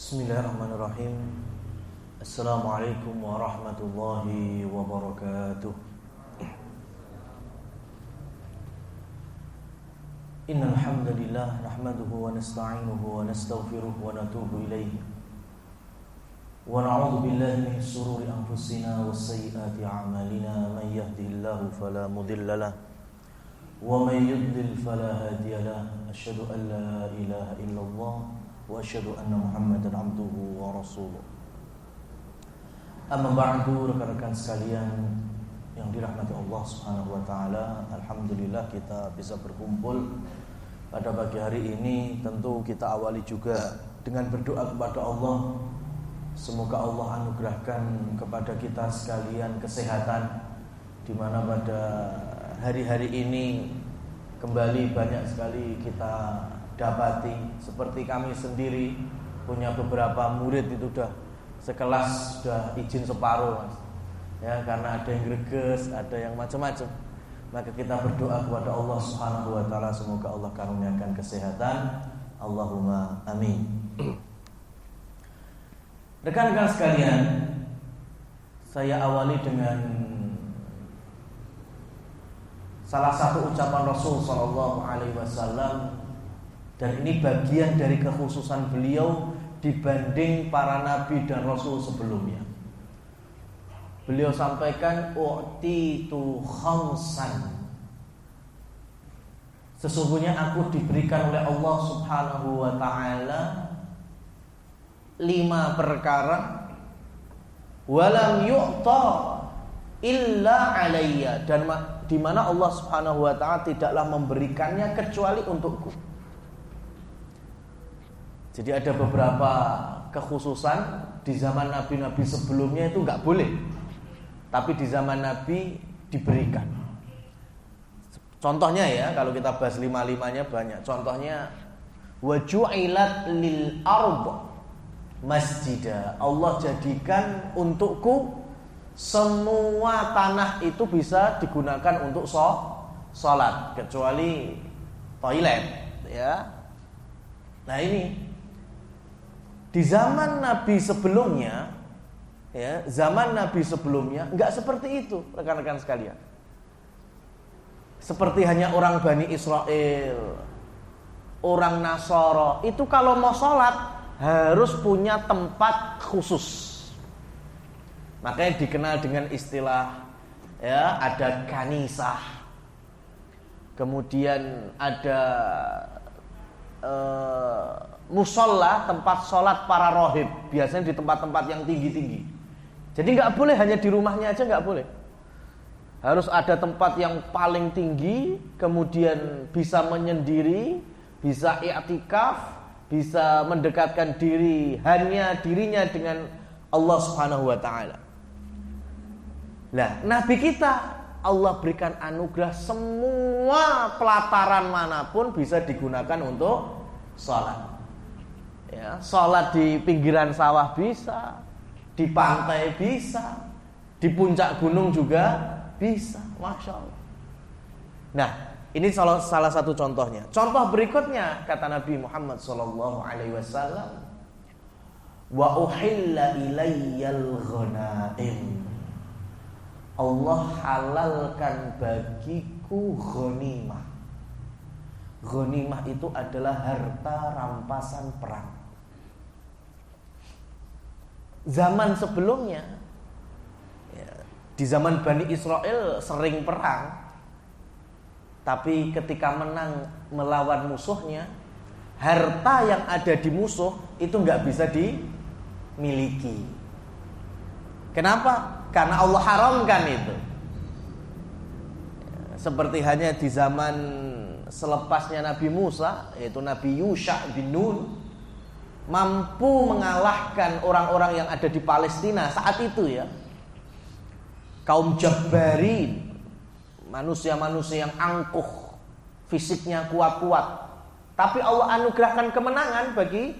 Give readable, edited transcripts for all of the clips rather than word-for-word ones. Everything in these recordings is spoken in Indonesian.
Bismillahirrahmanirrahim. Assalamualaikum warahmatullahi wabarakatuh. Innal hamdalillah nahmaduhu wa nasta'inuhu wa nastaghfiruh wa natubu ilayhi. Wa na'udzu billahi min shururi anfusina wa sayyiati a'malina. Man yahdihillahu fala mudilla lahu wa man yudlil fala hadiya lahu. Asyhadu an la ilaha illallah wa asyhadu anna Muhammadan abduhu wa rasuluh. Amma ba'du, rekan-rekan sekalian yang dirahmati Allah Subhanahu wa taala, alhamdulillah kita bisa berkumpul pada pagi hari ini. Tentu kita awali juga dengan berdoa kepada Allah. Semoga Allah anugerahkan kepada kita sekalian kesehatan, di mana pada hari-hari ini kembali banyak sekali kita dapati, seperti kami sendiri punya beberapa murid itu sekelas sudah izin separuh, Mas. Ya, karena ada yang greges, ada yang macam-macam. Maka kita berdoa kepada Allah Subhanahu wa taala, semoga Allah karuniakan kesehatan. Allahumma amin. Rekan-rekan sekalian, saya awali dengan salah satu ucapan Rasul sallallahu alaihi wasallam, dan ini bagian dari kekhususan beliau dibanding para nabi dan rasul sebelumnya. Beliau sampaikan, u'titu khamsan, sesungguhnya aku diberikan oleh Allah Subhanahu wa ta'ala 5 perkara, walam yu'ta illa alayya, dan di mana Allah Subhanahu wa ta'ala tidaklah memberikannya kecuali untukku. Jadi ada beberapa kekhususan di zaman nabi-nabi sebelumnya itu enggak boleh, tapi di zaman Nabi diberikan. Contohnya ya, kalau kita bahas 5-5-nya banyak. Contohnya, waju'ilat lil ardh masjidah, Allah jadikan untukku semua tanah itu bisa digunakan untuk sholat, kecuali toilet, ya. Nah ini di zaman Nabi sebelumnya, ya, zaman Nabi sebelumnya enggak seperti itu, rekan-rekan sekalian. Seperti hanya orang Bani Israel, orang Nasara, itu kalau mau sholat harus punya tempat khusus. Makanya dikenal dengan istilah, ya, ada kanisah, kemudian ada musola, tempat sholat para rohib, biasanya di tempat-tempat yang tinggi-tinggi. Jadi nggak boleh hanya di rumahnya aja, nggak boleh. Harus ada tempat yang paling tinggi, kemudian bisa menyendiri, bisa i'tikaf, bisa mendekatkan diri hanya dirinya dengan Allah Subhanahu wa ta'ala. Nah, Nabi kita Allah berikan anugerah semua pelataran manapun bisa digunakan untuk sholat. Ya, sholat di pinggiran sawah bisa, di pantai bisa, di puncak gunung juga bisa, Masya Allah. Nah, ini salah satu contohnya. Contoh berikutnya, kata Nabi Muhammad SAW, wa uhilla ilayyal ghanaim, Allah halalkan bagiku ghanimah. Ghanimah itu adalah harta rampasan perang. Zaman sebelumnya, ya, di zaman Bani Israel sering perang, tapi ketika menang melawan musuhnya, harta yang ada di musuh itu nggak bisa dimiliki. Kenapa? Karena Allah haramkan itu. Seperti hanya di zaman selepasnya Nabi Musa, yaitu Nabi Yusha bin Nun, mampu mengalahkan orang-orang yang ada di Palestina saat itu, ya, kaum Jabbarin, manusia-manusia yang angkuh, fisiknya kuat-kuat, tapi Allah anugerahkan kemenangan bagi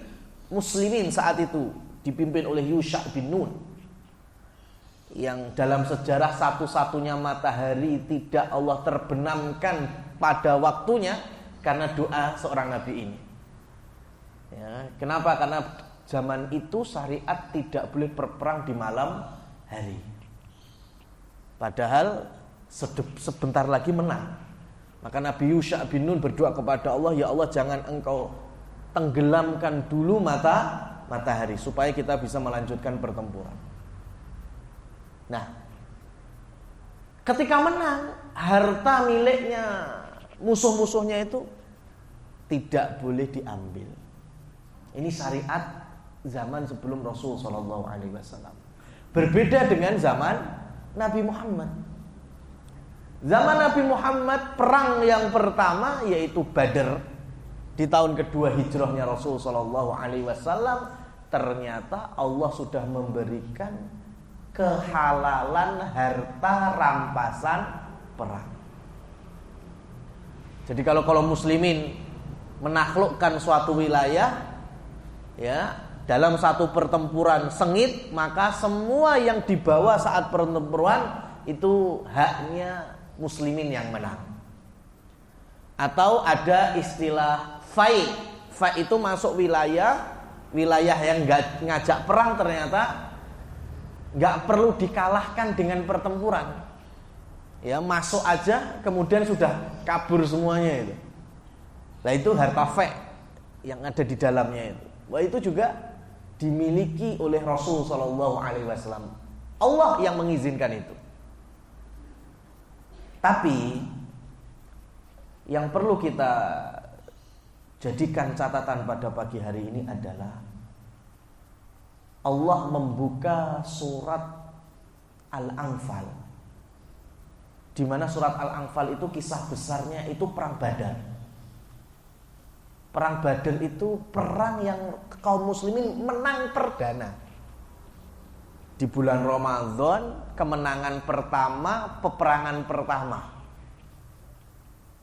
muslimin saat itu, dipimpin oleh Yusha bin Nun, yang dalam sejarah satu-satunya matahari tidak Allah terbenamkan pada waktunya karena doa seorang nabi ini. Ya, kenapa? Karena zaman itu syariat tidak boleh berperang di malam hari. Padahal sebentar lagi menang. Maka Nabi Yusha bin Nun berdoa kepada Allah, ya Allah jangan engkau tenggelamkan dulu matahari supaya kita bisa melanjutkan pertempuran. Nah, ketika menang, harta miliknya musuh-musuhnya itu tidak boleh diambil. Ini syariat zaman sebelum Rasul Shallallahu Alaihi Wasallam. Berbeda dengan zaman Nabi Muhammad. Zaman Nabi Muhammad, perang yang pertama yaitu Badar di tahun kedua hijrahnya Rasul Shallallahu Alaihi Wasallam. Ternyata Allah sudah memberikan kehalalan harta rampasan perang. Jadi kalau muslimin menaklukkan suatu wilayah, ya, dalam satu pertempuran sengit, maka semua yang dibawa saat pertempuran itu haknya muslimin yang menang. Atau ada istilah fai. Fai itu masuk wilayah yang ngajak perang, ternyata nggak perlu dikalahkan dengan pertempuran. Ya, masuk aja kemudian sudah kabur semuanya itu. Nah, itu harta fai yang ada di dalamnya itu. Wah, itu juga dimiliki oleh Rasul Shallallahu Alaihi Wasallam. Allah yang mengizinkan itu. Tapi yang perlu kita jadikan catatan pada pagi hari ini adalah Allah membuka surat Al-Anfal, di mana surat Al-Anfal itu kisah besarnya itu perang Badar. Perang Badar itu perang yang kaum muslimin menang perdana. Di bulan Ramadan, kemenangan pertama, peperangan pertama.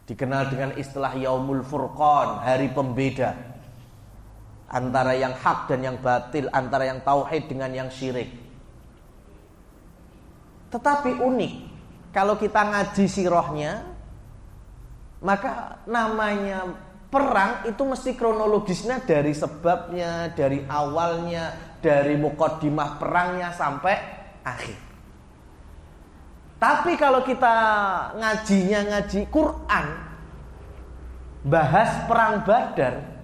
Dikenal dengan istilah Yaumul Furqan, hari pembeda antara yang hak dan yang batil, antara yang tauhid dengan yang syirik. Tetapi unik, kalau kita ngaji sirahnya, maka namanya perang itu mesti kronologisnya dari sebabnya, dari awalnya, dari muqaddimah perangnya sampai akhir. Tapi kalau kita ngaji Quran, bahas perang Badar,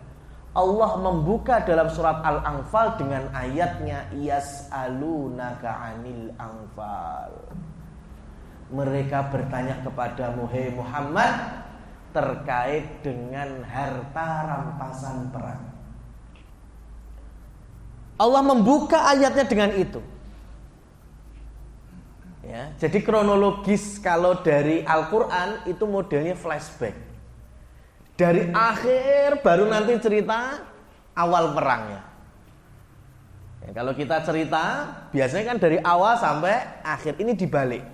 Allah membuka dalam surat Al-Anfal dengan ayatnya yas'alunaka 'anil anfal. Mereka bertanya kepadamu, hei Muhammad, terkait dengan harta rampasan perang. Allah membuka ayatnya dengan itu. Ya, jadi kronologis kalau dari Al-Quran itu modelnya flashback. Dari akhir baru nanti cerita awal perangnya. Ya, kalau kita cerita biasanya kan dari awal sampai akhir, ini dibalik.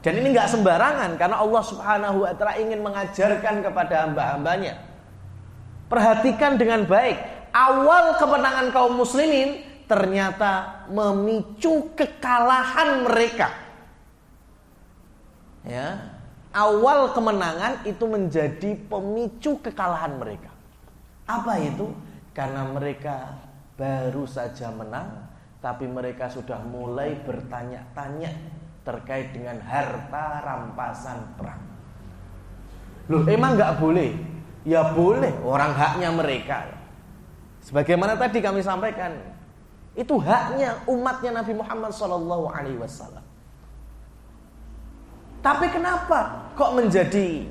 Dan ini gak sembarangan, karena Allah Subhanahu wa ta'ala ingin mengajarkan kepada hamba-hambanya. Perhatikan dengan baik, awal kemenangan kaum muslimin ternyata memicu kekalahan mereka. Ya, awal kemenangan itu menjadi pemicu kekalahan mereka. Apa itu? Karena mereka baru saja menang, tapi mereka sudah mulai bertanya-tanya terkait dengan harta rampasan perang. Loh, emang gak boleh? Ya boleh, orang haknya mereka. Sebagaimana tadi kami sampaikan, itu haknya umatnya Nabi Muhammad SAW. Tapi kenapa kok menjadi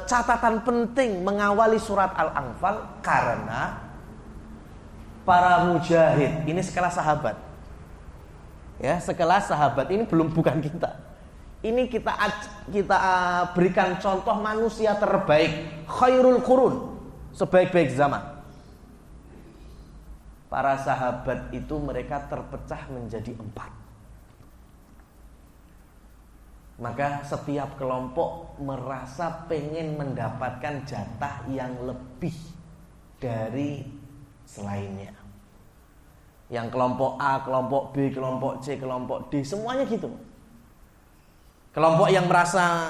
catatan penting mengawali surat Al-Anfal? Karena para mujahid, ini sekelas sahabat, ya, sekelas sahabat, ini bukan kita. Ini kita berikan contoh manusia terbaik, khairul qurun, sebaik-baik zaman. Para sahabat itu mereka terpecah menjadi 4. Maka setiap kelompok merasa pengen mendapatkan jatah yang lebih dari selainnya. Yang kelompok A, kelompok B, kelompok C, kelompok D, semuanya gitu. Kelompok yang merasa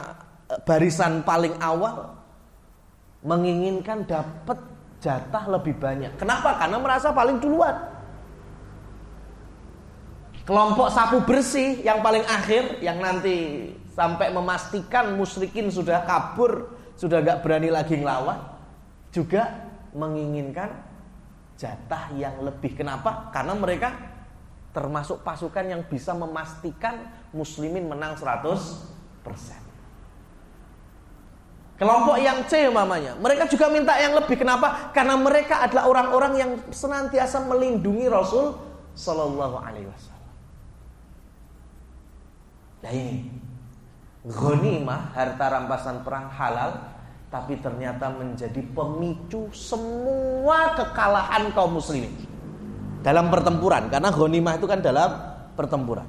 barisan paling awal menginginkan dapat jatah lebih banyak. Kenapa? Karena merasa paling duluan. Kelompok sapu bersih yang paling akhir, yang nanti sampai memastikan musyrikin sudah kabur, sudah gak berani lagi ngelawan, juga menginginkan jatah yang lebih. Kenapa? Karena mereka termasuk pasukan yang bisa memastikan muslimin menang 100%. Kelompok yang C umpamanya, mereka juga minta yang lebih. Kenapa? Karena mereka adalah orang-orang yang senantiasa melindungi Rasul Sallallahu Alaihi Wasallam. Nah ini ghanimah, harta rampasan perang halal, tapi ternyata menjadi pemicu semua kekalahan kaum muslimin dalam pertempuran. Karena ghanimah itu kan dalam pertempuran.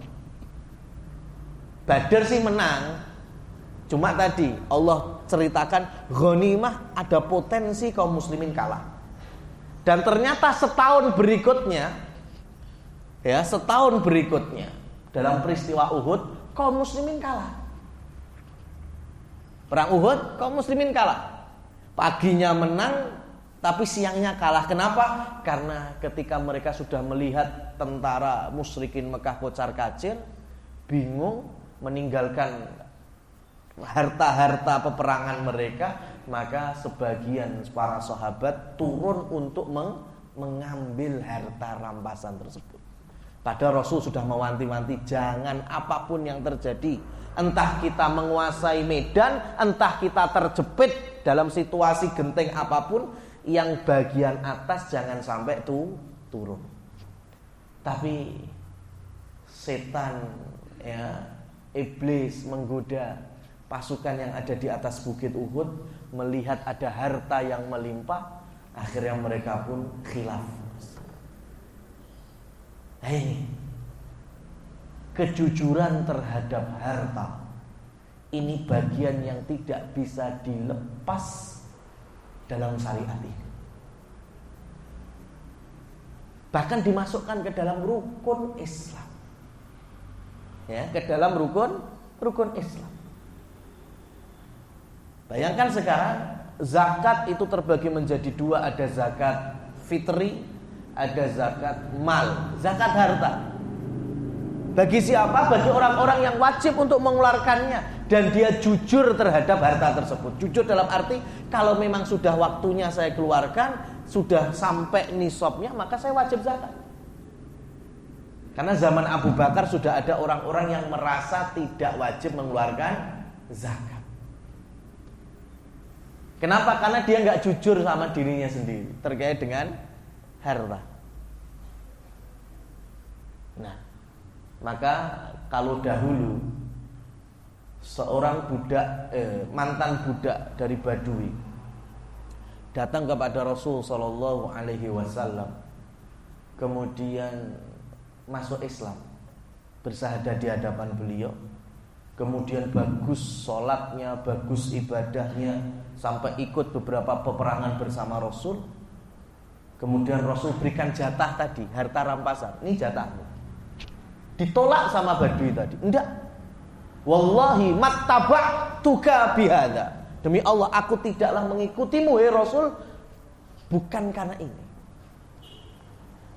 Badar sih menang, cuma tadi Allah ceritakan ghanimah ada potensi kaum muslimin kalah. Dan ternyata setahun berikutnya dalam peristiwa Uhud kaum muslimin kalah. Perang Uhud kaum muslimin kalah. Paginya menang tapi siangnya kalah. Kenapa? Karena ketika mereka sudah melihat tentara musyrikin Mekah kocar-kacir, bingung, meninggalkan harta-harta peperangan mereka, maka sebagian para sahabat turun untuk mengambil harta rampasan tersebut. Padahal Rasul sudah mewanti-wanti, jangan apapun yang terjadi, entah kita menguasai medan, entah kita terjepit dalam situasi genting apapun, yang bagian atas jangan sampai turun. Tapi setan, iblis menggoda pasukan yang ada di atas bukit Uhud, melihat ada harta yang melimpah, akhirnya mereka pun khilaf. Kejujuran terhadap harta ini bagian yang tidak bisa dilepas dalam syariat ini. Bahkan dimasukkan ke dalam rukun Islam. Ke dalam rukun Islam. Bayangkan sekarang zakat itu terbagi menjadi dua, ada zakat fitri, ada zakat mal, zakat harta. Bagi siapa? Bagi orang-orang yang wajib untuk mengeluarkannya dan dia jujur terhadap harta tersebut. Jujur dalam arti kalau memang sudah waktunya saya keluarkan, sudah sampai nisabnya, maka saya wajib zakat. Karena zaman Abu Bakar sudah ada orang-orang yang merasa tidak wajib mengeluarkan zakat. Kenapa? Karena dia nggak jujur sama dirinya sendiri terkait dengan harta. Nah, maka kalau dahulu seorang mantan budak dari Badui datang kepada Rasul Sallallahu Alaihi Wasallam, kemudian masuk Islam, bersahadat di hadapan beliau, kemudian bagus sholatnya, bagus ibadahnya, sampai ikut beberapa peperangan bersama Rasul. Kemudian Rasul berikan jatah tadi, harta rampasan, ini jatahmu. Ditolak sama Badui tadi. Enggak. Wallahi mattaba'tuka bihadza. Demi Allah, aku tidaklah mengikutimu, Rasul, bukan karena ini.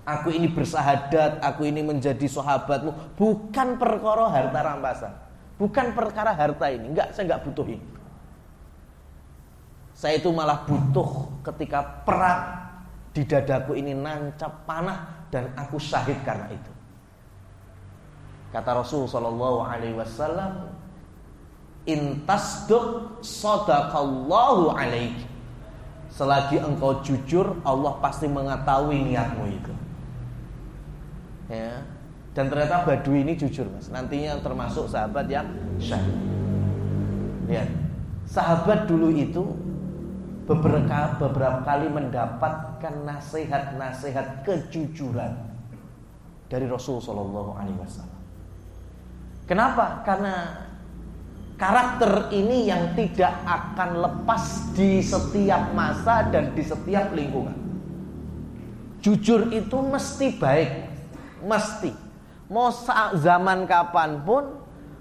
Aku ini bersahadat, aku ini menjadi sahabatmu, bukan perkara harta rampasan, bukan perkara harta ini. Enggak, saya enggak butuh ini. Saya itu malah butuh ketika perang, di dadaku ini nancap panah dan aku syahid karena itu. Kata Rasul sallallahu alaihi wasallam, "In tasduq shadaqallahu alaik." Selagi engkau jujur, Allah pasti mengetahui niatmu itu. Ya. Dan ternyata Badui ini jujur, Mas. Nantinya termasuk sahabat yang syahid. Lihat, sahabat dulu itu beberapa kali mendapatkan nasihat-nasihat kejujuran dari Rasul sallallahu alaihi wasallam. Kenapa? Karena karakter ini yang tidak akan lepas di setiap masa dan di setiap lingkungan. Jujur itu mesti baik, mesti. Mau zaman kapanpun,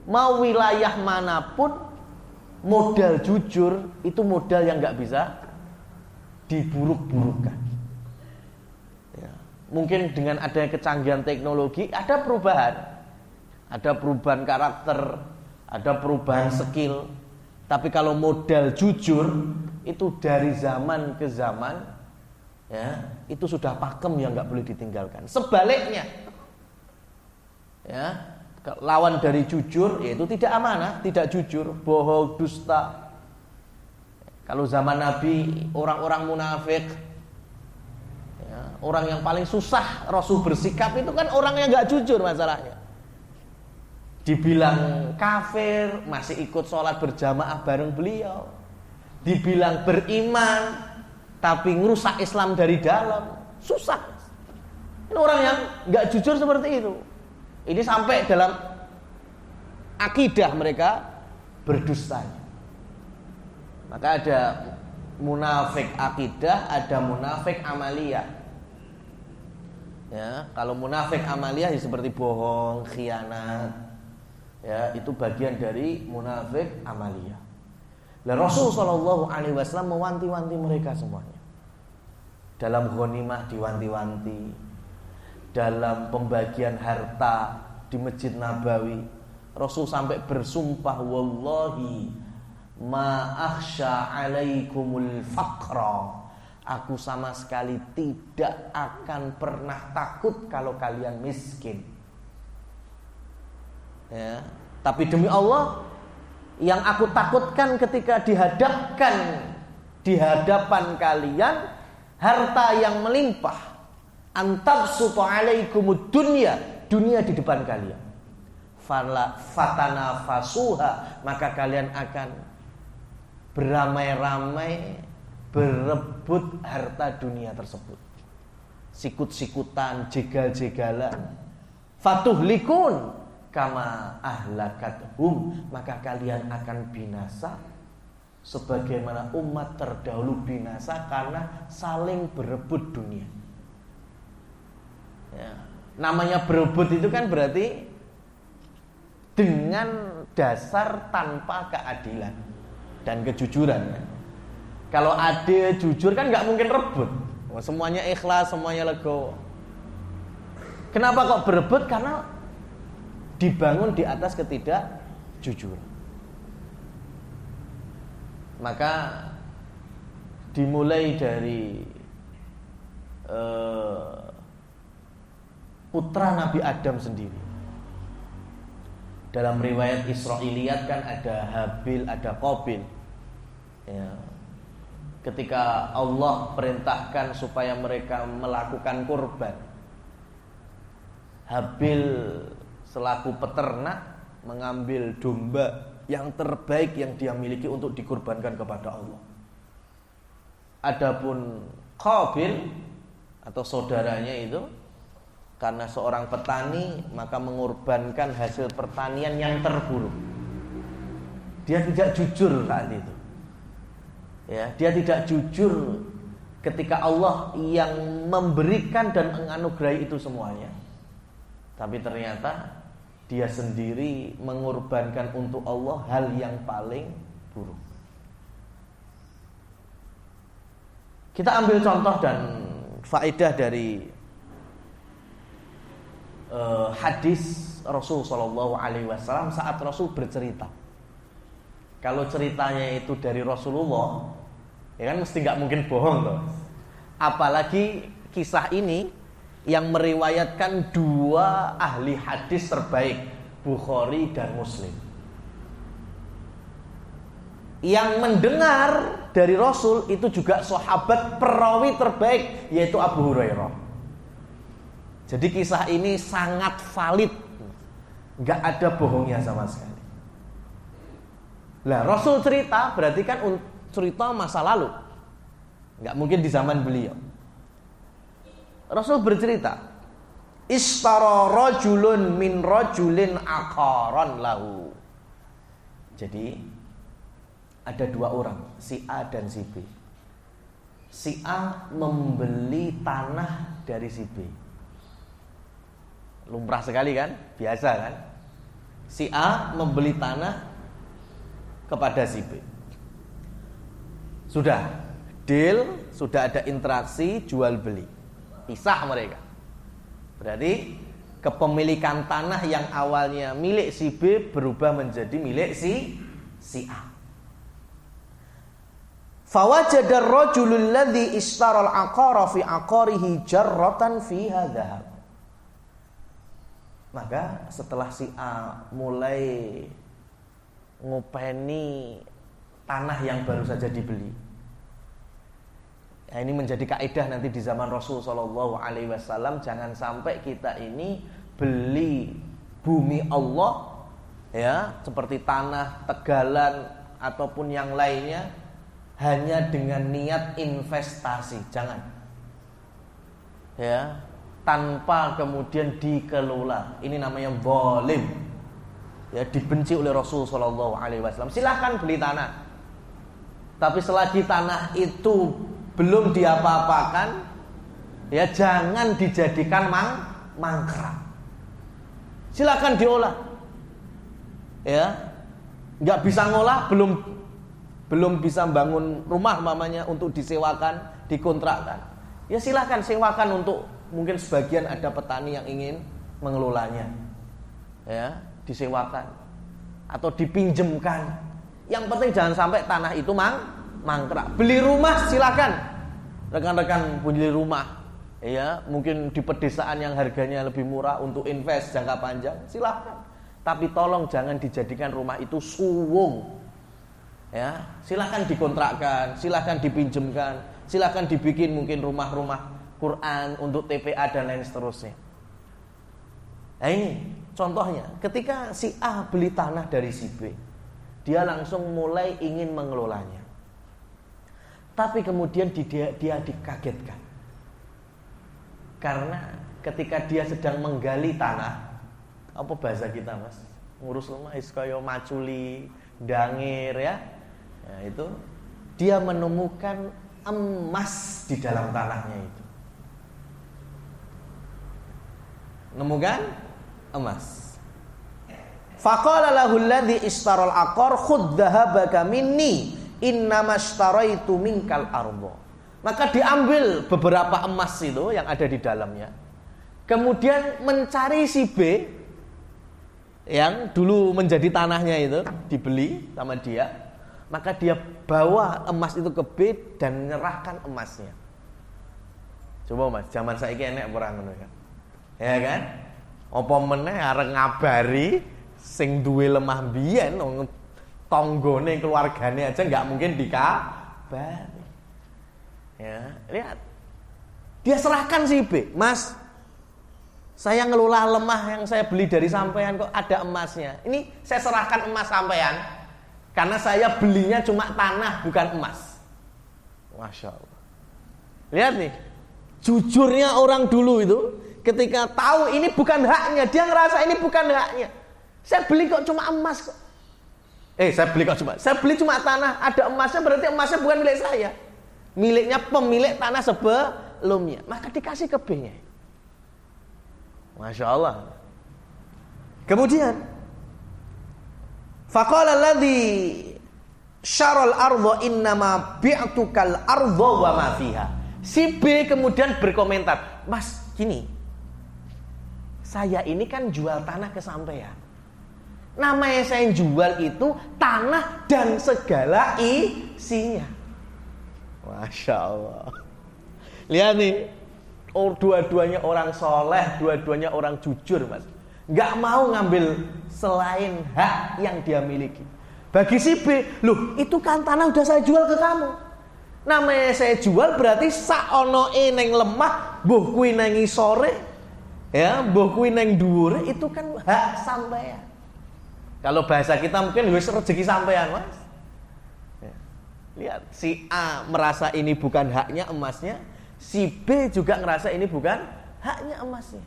mau wilayah manapun, modal jujur itu modal yang gak bisa diburuk-burukkan. Ya. Mungkin dengan adanya kecanggihan teknologi ada perubahan karakter, ada perubahan skill. Tapi kalau modal jujur itu dari zaman ke zaman, ya, itu sudah pakem yang nggak boleh ditinggalkan. Sebaliknya, ya, lawan dari jujur yaitu tidak amanah, tidak jujur, bohong, dusta. Kalau zaman Nabi orang-orang munafik, ya, orang yang paling susah Rasul bersikap itu kan orang yang nggak jujur masalahnya. Dibilang kafir masih ikut sholat berjamaah bareng beliau. Dibilang beriman tapi ngerusak Islam dari dalam, susah. Ini orang yang nggak jujur seperti itu. Ini sampai dalam akidah mereka berdustanya. Maka ada munafik akidah, ada munafik amaliyah. Ya, kalau munafik amaliyah ya seperti bohong, khianat. Ya, itu bagian dari munafik amaliyah. Lah Rasul sallallahu alaihi wasallam mewanti-wanti mereka semuanya. Dalam ghanimah diwanti-wanti, dalam pembagian harta di Masjid Nabawi, Rasul sampai bersumpah, wallahi ma akhsha alaikumul faqra. Aku sama sekali tidak akan pernah takut kalau kalian miskin. Ya, tapi demi Allah, yang aku takutkan ketika di hadapan kalian harta yang melimpah, antabsutu alaikumud dunya, dunia di depan kalian. Fatanafasuha, maka kalian akan beramai-ramai berebut harta dunia tersebut. Sikut-sikutan, jegal-jegalan. Fatuhlikun kama ahlakathum, maka kalian akan binasa sebagaimana umat terdahulu binasa karena saling berebut dunia. Ya. Namanya berebut itu kan berarti dengan dasar tanpa keadilan dan kejujuran. Ya. Kalau adil jujur kan nggak mungkin rebut. Semuanya ikhlas, semuanya legowo. Kenapa kok berebut? Karena dibangun di atas ketidakjujuran. Maka dimulai dari putra Nabi Adam sendiri. Dalam riwayat Israiliyat kan ada Habil, ada Qabil. Ya. Ketika Allah perintahkan supaya mereka melakukan kurban, Habil selaku peternak mengambil domba yang terbaik yang dia miliki untuk dikurbankan kepada Allah. Adapun Qabil atau saudaranya itu karena seorang petani maka mengorbankan hasil pertanian yang terburuk. Dia tidak jujur saat itu. Ya, dia tidak jujur ketika Allah yang memberikan dan menganugerahi itu semuanya. Tapi ternyata dia sendiri mengorbankan untuk Allah hal yang paling buruk. Kita ambil contoh dan faedah dari hadis Rasul Shallallahu Alaihi Wasallam saat Rasul bercerita. Kalau ceritanya itu dari Rasulullah, ya kan mesti nggak mungkin bohong toh. Apalagi kisah ini yang meriwayatkan dua ahli hadis terbaik, Bukhari dan Muslim. Yang mendengar dari Rasul itu juga sahabat perawi terbaik, yaitu Abu Hurairah. Jadi kisah ini sangat valid, nggak ada bohongnya sama sekali. Lah Rasul cerita berarti kan cerita masa lalu, nggak mungkin di zaman beliau. Rasul bercerita, istara rajulun min rajulin aqaran lahu. Jadi ada dua orang, si A dan si B. Si A membeli tanah dari si B. Lumrah sekali kan? Biasa kan? Si A membeli tanah kepada si B. Sudah, deal, sudah ada interaksi jual beli. Pisah mereka. Berarti kepemilikan tanah yang awalnya milik si B berubah menjadi milik si A. Fawajada ar-rajulul ladzi ishtara al-aqara fi aqarihi jarratan fiha dhahab. Maka setelah si A mulai ngopeni tanah yang baru saja dibeli. Nah, ini menjadi kaidah nanti di zaman Rasul sallallahu alaihi wasallam, jangan sampai kita ini beli bumi Allah ya, seperti tanah, tegalan ataupun yang lainnya hanya dengan niat investasi, jangan. Ya, tanpa kemudian dikelola. Ini namanya zalim. Ya, dibenci oleh Rasul sallallahu alaihi wasallam. Silahkan beli tanah. Tapi selagi tanah itu belum diapa-apakan, ya jangan dijadikan mangkrak. Silakan diolah. Ya. Enggak bisa ngolah, belum bisa bangun rumah mamanya untuk disewakan, dikontrakkan. Ya silakan sewakan untuk mungkin sebagian ada petani yang ingin mengelolanya. Ya, disewakan atau dipinjemkan. Yang penting jangan sampai tanah itu mangkrak. Beli rumah silakan. Rekan-rekan beli rumah, ya, mungkin di pedesaan yang harganya lebih murah untuk invest jangka panjang, silakan. Tapi tolong jangan dijadikan rumah itu suwung. Ya, silakan dikontrakkan, silakan dipinjemkan, silakan dibikin mungkin rumah-rumah Quran untuk TPA dan lain seterusnya. Nah ini contohnya, ketika si A beli tanah dari si B, dia langsung mulai ingin mengelolanya. Tapi kemudian dia dikagetkan. Karena ketika dia sedang menggali tanah, apa bahasa kita mas? Ngurus rumah kaya maculi, dangir ya. Nah, itu dia menemukan emas di dalam tanahnya itu. Menemukan emas. Faqala lahu alladhi ishtaral aqar khudh dhahabaka minni innamastaraitu minkal ardo. Maka diambil beberapa emas itu yang ada di dalamnya. Kemudian mencari si B yang dulu menjadi tanahnya itu, dibeli sama dia. Maka dia bawa emas itu ke B dan menyerahkan emasnya. Coba mas, zaman saiki enek ora ngono kan? Ya kan? Apa meneh arep ngabari sing duwe lemah biyen tonggone keluargane aja nggak mungkin dikabari. Ya, lihat. Dia serahkan si B, Mas. Saya ngelola lemah yang saya beli dari sampean kok ada emasnya. Ini saya serahkan emas sampean karena saya belinya cuma tanah bukan emas. Masya Allah. Lihat nih, jujurnya orang dulu itu ketika tahu ini bukan haknya, dia ngerasa ini bukan haknya. Saya beli kok cuma emas kok. Saya beli cuma tanah, ada emasnya, berarti emasnya bukan milik saya. Miliknya pemilik tanah sebelumnya. Maka dikasih ke B-nya. Masya Allah. Kemudian faqala alladhi syaral ardo innama bi'tukal ardo wa ma fiha. Si B kemudian berkomentar, Mas gini, saya ini kan jual tanah ke sampean. Namanya saya jual itu tanah dan segala isinya. Masya Allah. Lihat nih, dua-duanya orang soleh, dua-duanya orang jujur mas. Gak mau ngambil selain hak yang dia miliki. Bagi si B, loh itu kan tanah udah saya jual ke kamu. Namanya saya jual berarti saonoe neng lemah, mbuh kuwi nang isore, ya, mbuh kuwi nang dhuwure, itu kan hak sampean. Kalau bahasa kita mungkin wis rezeki sampean, Mas. Ya. Lihat, si A merasa ini bukan haknya emasnya, si B juga ngerasa ini bukan haknya emasnya.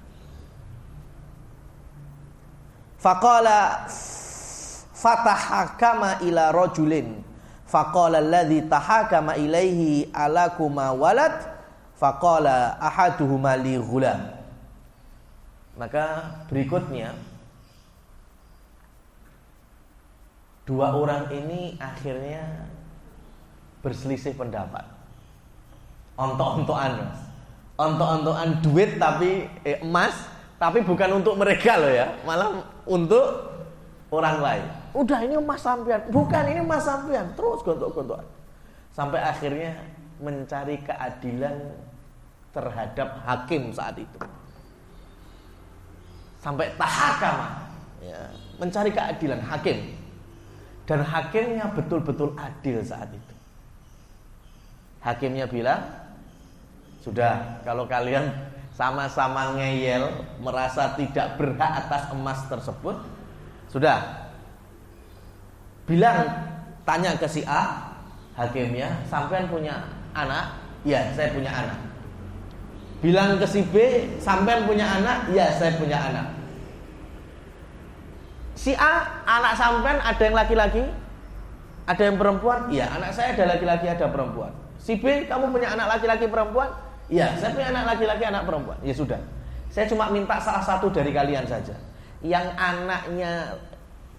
Faqala fatahakama ila rajulin faqala alladhi tahakama ilaihi alakuma walad faqala ahaduhuma li ghulam. Maka berikutnya dua orang ini akhirnya berselisih pendapat. Ontok-ontokan, Mas. Ontok-ontokan duit tapi emas, tapi bukan untuk mereka loh ya, malah untuk orang lain. Udah ini emas sampean, bukan ini emas sampean, terus gontok-gontokan. Sampai akhirnya mencari keadilan terhadap hakim saat itu. Sampai tahakama, ya, mencari keadilan hakim. Dan hakimnya betul-betul adil saat itu. Hakimnya bilang, sudah, kalau kalian sama-sama ngeyel, merasa tidak berhak atas emas tersebut, sudah, bilang, tanya ke si A, hakimnya, sampean punya anak? Ya, saya punya anak. Bilang ke si B, sampean punya anak? Ya, saya punya anak. Si A, anak sampean ada yang laki-laki? Ada yang perempuan? Iya, anak saya ada laki-laki, ada perempuan. Si B, kamu punya anak laki-laki perempuan? Iya, saya punya anak laki-laki, anak perempuan. Ya sudah, saya cuma minta salah satu dari kalian saja. Yang anaknya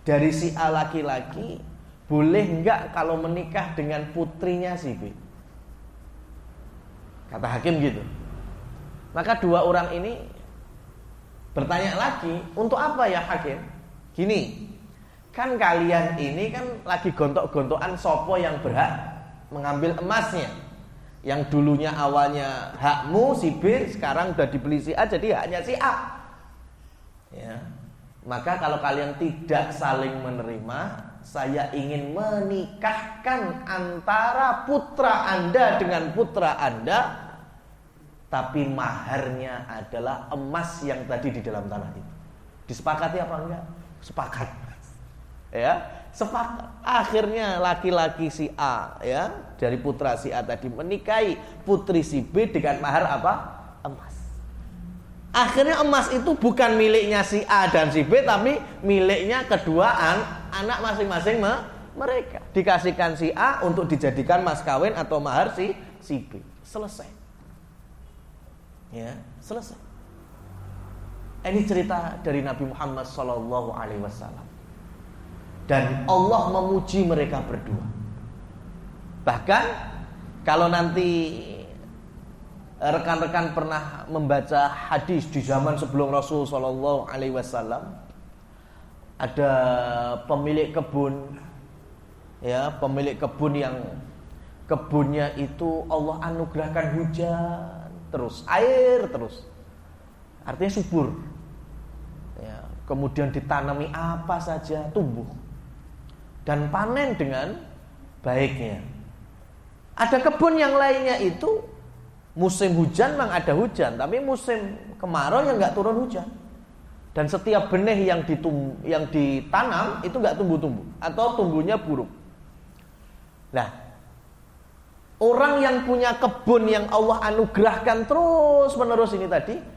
dari si A laki-laki, boleh enggak kalau menikah dengan putrinya si B? Kata hakim gitu. Maka dua orang ini bertanya lagi, untuk apa ya hakim? Gini, kan kalian ini kan lagi gontok-gontokan sopo yang berhak mengambil emasnya. Yang dulunya awalnya hakmu si B, sekarang udah dibeli si A, jadi haknya si A. Ya. Maka kalau kalian tidak saling menerima, saya ingin menikahkan antara putra Anda dengan putra Anda, tapi maharnya adalah emas yang tadi di dalam tanah itu. Disepakati apa enggak? Sepakat. Ya, sepakat. Akhirnya laki-laki si A, ya, dari putra si A tadi menikahi putri si B dengan mahar apa? Emas. Akhirnya emas itu bukan miliknya si A dan si B, tapi miliknya kedua anak masing-masing mereka. Dikasihkan si A untuk dijadikan mas kawin atau mahar si B. Selesai. Ya, selesai. Ini cerita dari Nabi Muhammad SAW. Dan Allah memuji mereka berdua. Bahkan kalau nanti rekan-rekan pernah membaca hadis di zaman sebelum Rasul SAW, ada pemilik kebun, ya, pemilik kebun yang kebunnya itu Allah anugerahkan hujan terus, air terus, artinya subur. Ya, kemudian ditanami apa saja tumbuh dan panen dengan baiknya. Ada kebun yang lainnya itu musim hujan memang ada hujan, tapi musim kemarau yang nggak turun hujan. Dan setiap benih yang ditanam itu nggak tumbuh-tumbuh atau tumbuhnya buruk. Nah, orang yang punya kebun yang Allah anugerahkan terus menerus ini tadi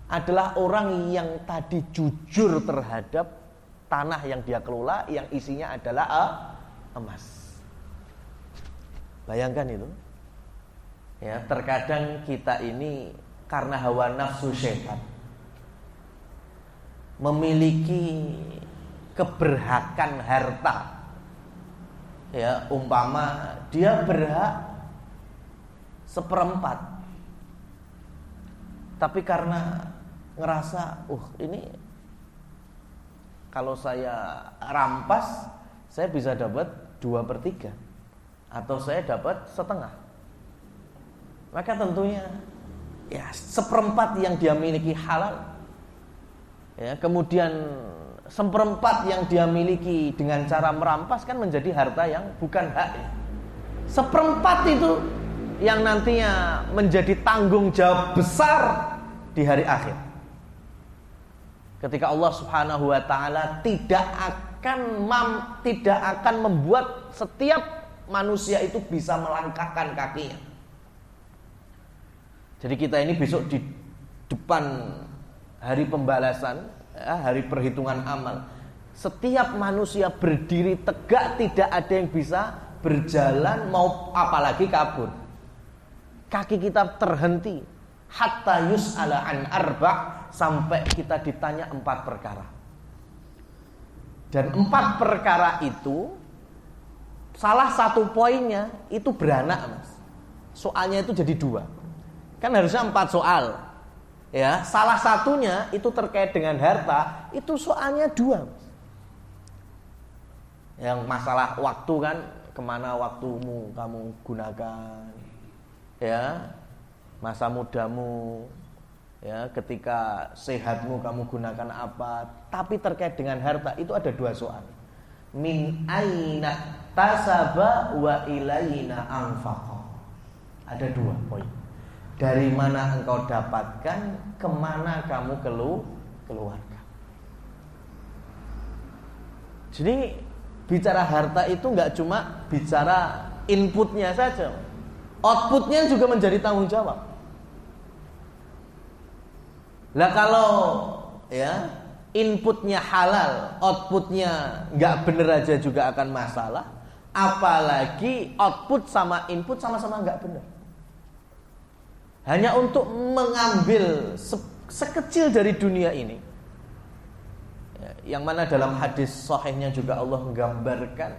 adalah orang yang tadi jujur terhadap tanah yang dia kelola, yang isinya adalah emas. Bayangkan itu. Ya, terkadang kita ini karena hawa nafsu syaitan memiliki keberhakan harta. Ya, umpama dia berhak 1/4, tapi karena ngerasa, ini kalau saya rampas, saya bisa dapat 2/3 atau saya dapat setengah. Maka tentunya ya 1/4 yang dia miliki halal, ya, kemudian 1/4 yang dia miliki dengan cara merampas kan menjadi harta yang bukan haknya. 1/4 itu yang nantinya menjadi tanggung jawab besar di hari akhir. Ketika Allah Subhanahu wa taala tidak akan membuat setiap manusia itu bisa melangkahkan kakinya. Jadi kita ini besok di depan hari pembalasan, ya, hari perhitungan amal, setiap manusia berdiri tegak, tidak ada yang bisa berjalan mau apalagi kabur. Kaki kita terhenti hatta yus'ala an arba', sampai kita ditanya 4 perkara. Dan 4 perkara itu salah satu poinnya itu beranak, Mas. soalnya itu jadi 2. Kan harusnya 4 soal. Ya, salah satunya itu terkait dengan harta, itu soalnya 2. Yang masalah waktu kan, kemana waktumu kamu gunakan, ya, masa mudamu, ya, ketika sehatmu kamu gunakan apa. Tapi terkait dengan harta itu ada 2 soal. Min aina tasaba wa ilaina anfaqa. Ada 2 poin. Dari mana engkau dapatkan, kemana kamu keluarkan. Jadi bicara harta itu nggak cuma bicara inputnya saja, outputnya juga menjadi tanggung jawab. Lah kalau ya inputnya halal, outputnya nggak bener aja juga akan masalah. Apalagi output sama input sama-sama nggak bener. Hanya untuk mengambil sekecil dari dunia ini, yang mana dalam hadis sahihnya juga Allah menggambarkan,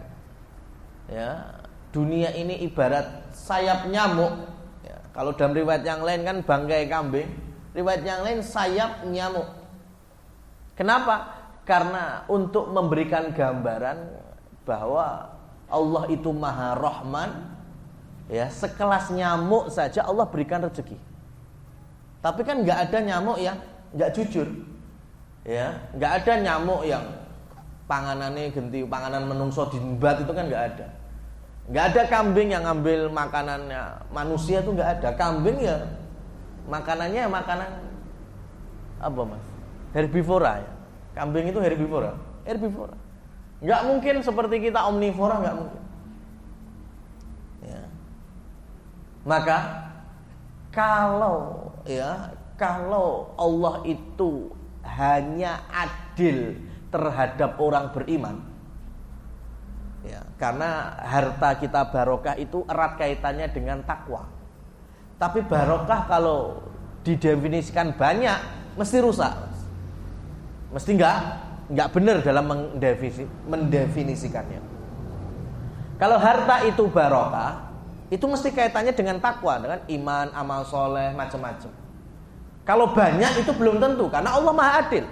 ya, dunia ini ibarat sayap nyamuk. Ya, kalau dalam riwayat yang lain kan bangkai kambing, riwayat yang lain sayap nyamuk. Kenapa? Karena untuk memberikan gambaran bahwa Allah itu Maha Rahman. Ya, sekelas nyamuk saja Allah berikan rezeki. Tapi kan nggak ada nyamuk yang nggak jujur. Ya, nggak ada nyamuk yang panganannya genti, panganan menungso dimbat, itu kan nggak ada. Nggak ada kambing yang ngambil makanannya manusia, itu nggak ada. Kambing ya makanannya makanan apa mas? Herbivora ya. Kambing itu herbivora. Nggak mungkin seperti kita omnivora, nggak mungkin. Ya. Maka kalau Allah itu hanya adil terhadap orang beriman, ya, karena harta kita barokah itu erat kaitannya dengan takwa. Tapi barokah kalau didefinisikan banyak mesti rusak, mesti nggak benar dalam mendefinisikannya. Kalau harta itu barokah, itu mesti kaitannya dengan takwa, dengan iman, amal soleh, macam-macam. Kalau banyak itu belum tentu, karena Allah Maha Adil.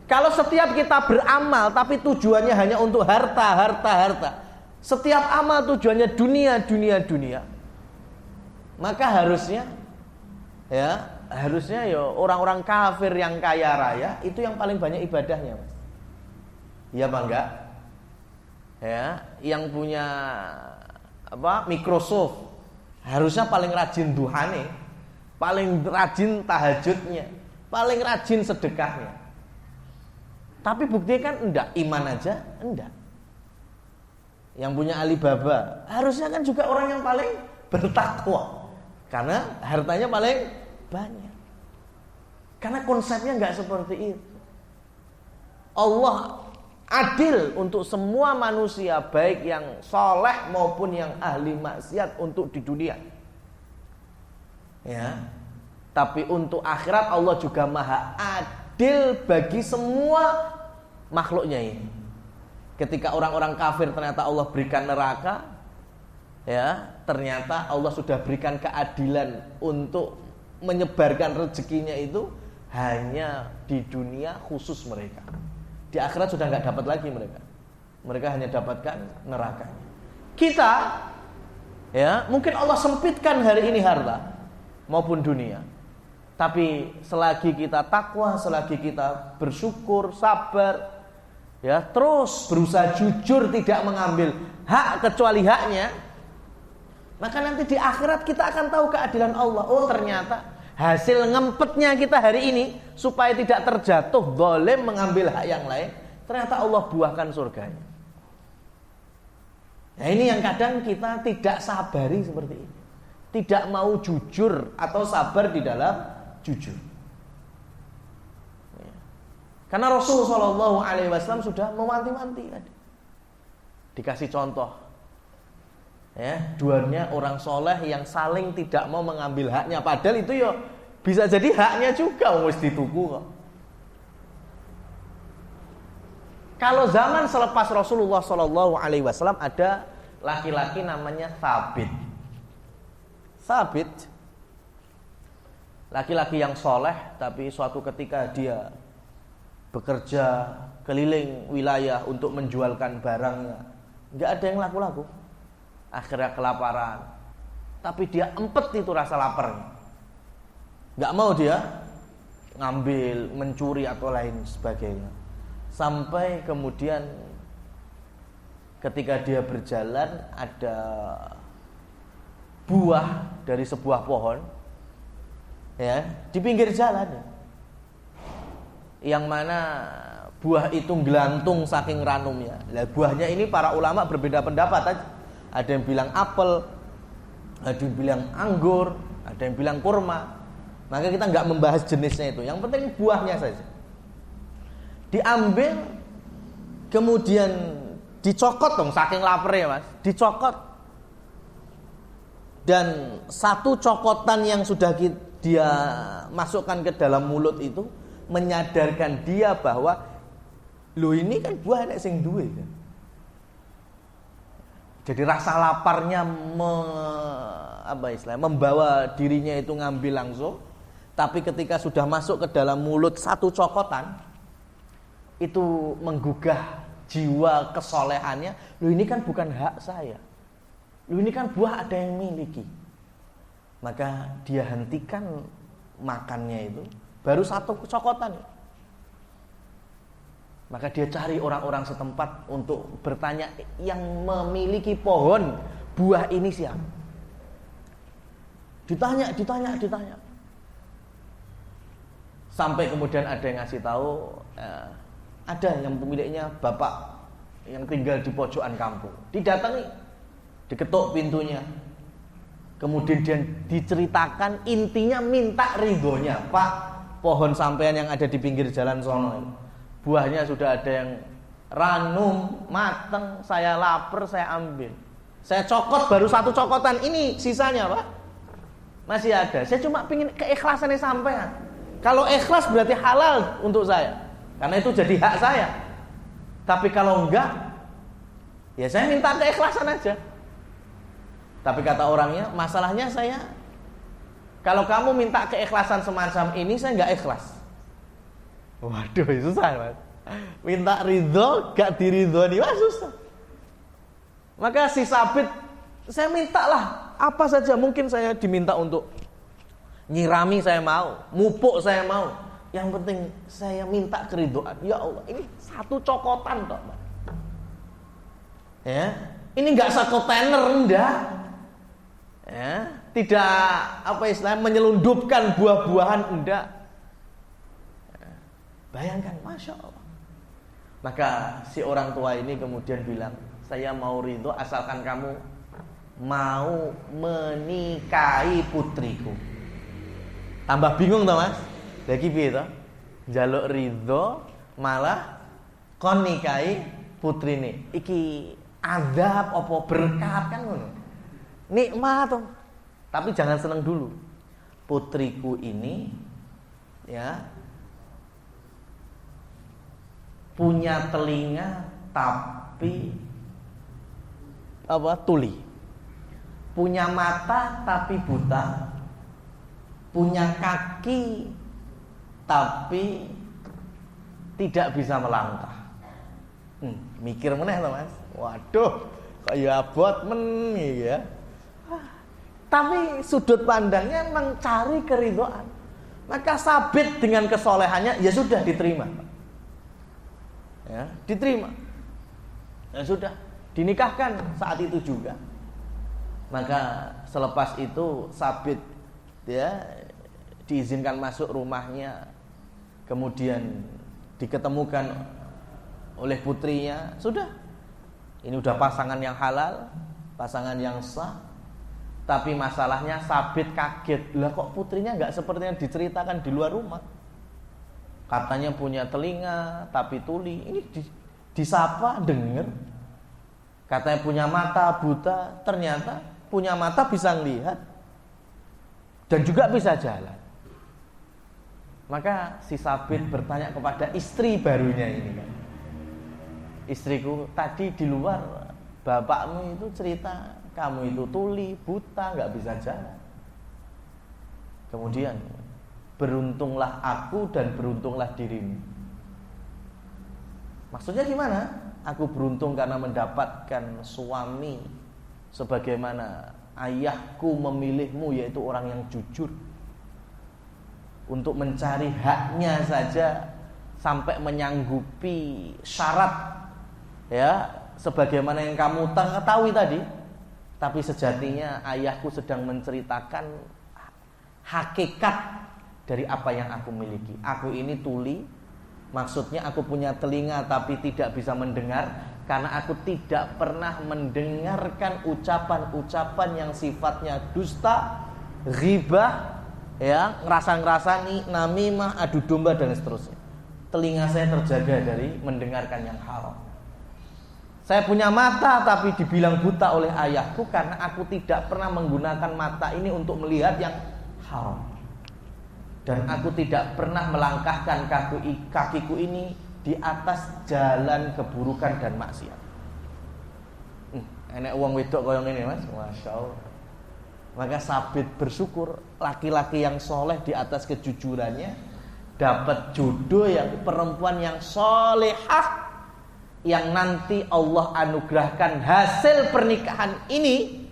Kalau setiap kita beramal tapi tujuannya hanya untuk harta, setiap amal tujuannya dunia, maka harusnya ya orang-orang kafir yang kaya raya itu yang paling banyak ibadahnya, mas. Iya apa enggak? Ya, yang punya Microsoft harusnya paling rajin duhane, paling rajin tahajudnya, paling rajin sedekahnya. Tapi buktinya kan enggak, iman aja enggak. Yang punya Alibaba harusnya kan juga orang yang paling bertakwa, karena hartanya paling banyak. Karena konsepnya enggak seperti itu. Allah adil untuk semua manusia, baik yang soleh maupun yang ahli maksiat untuk di dunia. Ya. Tapi untuk akhirat Allah juga Maha Adil bagi semua makhluknya ini. Ketika orang-orang kafir ternyata Allah berikan neraka, ya, ternyata Allah sudah berikan keadilan untuk menyebarkan rezekinya itu hanya di dunia khusus mereka. Di akhirat sudah nggak dapat lagi mereka hanya dapatkan nerakanya. Kita, ya, mungkin Allah sempitkan hari ini harta maupun dunia, tapi selagi kita takwa, selagi kita bersyukur, sabar, ya, terus berusaha jujur, tidak mengambil hak kecuali haknya, maka nanti di akhirat kita akan tahu keadilan Allah. Oh, ternyata hasil ngempetnya kita hari ini supaya tidak terjatuh zalim mengambil hak yang lain, ternyata Allah buahkan surganya. Nah, ini yang kadang kita tidak sabari seperti ini. Tidak mau jujur atau sabar di dalam jujur. Karena Rasulullah SAW sudah mewanti-wanti tadi. Dikasih contoh. Ya, duanya orang soleh yang saling tidak mau mengambil haknya, padahal itu ya bisa jadi haknya juga, mesti dituku kok. Kalau zaman selepas Rasulullah SAW ada laki-laki namanya Thabit. Sabit, laki-laki yang soleh, tapi suatu ketika dia bekerja keliling wilayah untuk menjualkan barangnya, nggak ada yang laku-laku, akhirnya kelaparan, tapi dia empet itu rasa laparnya, nggak mau dia ngambil, mencuri atau lain sebagainya, sampai kemudian ketika dia berjalan ada buah dari sebuah pohon, ya, di pinggir jalan, yang mana buah itu gelantung saking ranumnya. Lah buahnya ini para ulama berbeda pendapat aja. Ada yang bilang apel, ada yang bilang anggur, ada yang bilang kurma. Maka kita nggak membahas jenisnya itu. Yang penting buahnya saja. Diambil, kemudian dicokot dong, saking laparnya mas, dicokot. Dan satu cokotan yang sudah dia masukkan ke dalam mulut itu menyadarkan dia bahwa lo ini kan buah nek sing duwe kan. Jadi rasa laparnya membawa dirinya itu ngambil langsung. Tapi ketika sudah masuk ke dalam mulut satu cokotan, itu menggugah jiwa kesolehannya. Lo ini kan bukan hak saya, lo ini kan buah ada yang miliki. Maka dia hentikan makannya itu, baru satu cokotan. Maka dia cari orang-orang setempat untuk bertanya, yang memiliki pohon buah ini siapa? Ditanya. Sampai kemudian ada yang ngasih tahu, ada yang pemiliknya bapak yang tinggal di pojokan kampung. Didatangi, diketuk pintunya. Kemudian dia diceritakan, intinya minta ridhonya, Pak, pohon sampean yang ada di pinggir jalan sono, buahnya sudah ada yang ranum, mateng, saya lapar, saya ambil. Saya cokot baru satu cokotan, ini sisanya Pak, masih ada. Saya cuma pingin keikhlasannya sampean. Kalau ikhlas berarti halal untuk saya, karena itu jadi hak saya. Tapi kalau enggak, ya saya minta keikhlasan aja. Tapi kata orangnya, masalahnya saya, kalau kamu minta keikhlasan semacam ini, saya enggak ikhlas. Waduh, susah mas. Minta ridho, gak diridhoni, wah susah. Maka si Sabit, saya mintalah apa saja. Mungkin saya diminta untuk nyirami, saya mau, mupuk saya mau. Yang penting saya minta keridhaan. Ya Allah, ini satu cokotan toh, Pak. Ya, ini nggak sekontainer, enggak. Ya, tidak menyelundupkan buah-buahan, enggak. Ya, bayangkan, masya Allah. Maka si orang tua ini kemudian bilang, saya mau ridho asalkan kamu mau menikahi putriku. Tambah bingung toh mas, lagi piye toh? Njaluk ridho malah kon nikahi putrine. Iki azab apa berkat kan ngono. Nikmat toh. Tapi jangan seneng dulu. Putriku ini ya punya telinga tapi tuli. Punya mata tapi buta. Punya kaki tapi tidak bisa melangkah. Mikir meneh to mas. Waduh, kok ya abot men ya. Tapi sudut pandangnya mencari keridhaan. Maka Sabit dengan kesolehannya ya sudah diterima. Ya, diterima. Ya sudah, dinikahkan saat itu juga. Maka selepas itu Sabit ya diizinkan masuk rumahnya, kemudian diketemukan oleh putrinya. Sudah, ini udah pasangan yang halal, pasangan yang sah. Tapi masalahnya Sabit kaget, lah kok putrinya nggak seperti yang diceritakan di luar rumah. Katanya punya telinga tapi tuli. Ini disapa denger. Katanya punya mata buta, ternyata punya mata bisa ngelihat dan juga bisa jalan. Maka si Sabit bertanya kepada istri barunya ini kan, istriku tadi di luar bapakmu itu cerita kamu itu tuli, buta, nggak bisa jalan. Kemudian beruntunglah aku dan beruntunglah dirimu. Maksudnya gimana? Aku beruntung karena mendapatkan suami sebagaimana ayahku memilihmu, yaitu orang yang jujur. Untuk mencari haknya saja sampai menyanggupi syarat, ya, sebagaimana yang kamu ketahui tadi. Tapi sejatinya ayahku sedang menceritakan hakikat dari apa yang aku miliki. Aku ini tuli, maksudnya aku punya telinga tapi tidak bisa mendengar, karena aku tidak pernah mendengarkan ucapan-ucapan yang sifatnya dusta, ghibah, ya, ngerasa-ngerasani, namimah, adu domba dan seterusnya. Telinga saya terjaga dari mendengarkan yang haram. Saya punya mata tapi dibilang buta oleh ayahku karena aku tidak pernah menggunakan mata ini untuk melihat yang haram. Dan aku tidak pernah melangkahkan kakiku ini di atas jalan keburukan dan maksiat. Enek wong wedok koyo ngene, Mas. Masya Allah. Maka Sabit bersyukur laki-laki yang soleh di atas kejujurannya dapat jodoh yang perempuan yang solehah, yang nanti Allah anugerahkan hasil pernikahan ini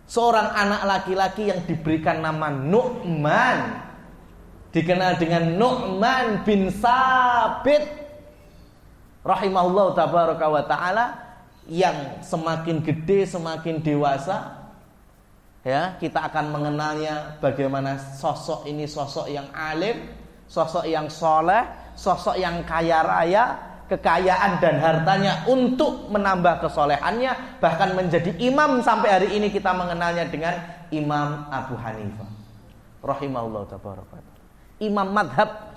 seorang anak laki-laki yang diberikan nama Nu'man, dikenal dengan Nu'man bin Sabit rahimahullah tabaraka wa ta'ala, yang semakin gede semakin dewasa, ya, kita akan mengenalnya bagaimana sosok ini sosok yang alim, sosok yang soleh, sosok yang kaya raya, kekayaan dan hartanya untuk menambah kesolehannya, bahkan menjadi imam. Sampai hari ini kita mengenalnya dengan Imam Abu Hanifah rahimahullah tabaraka. Imam madhab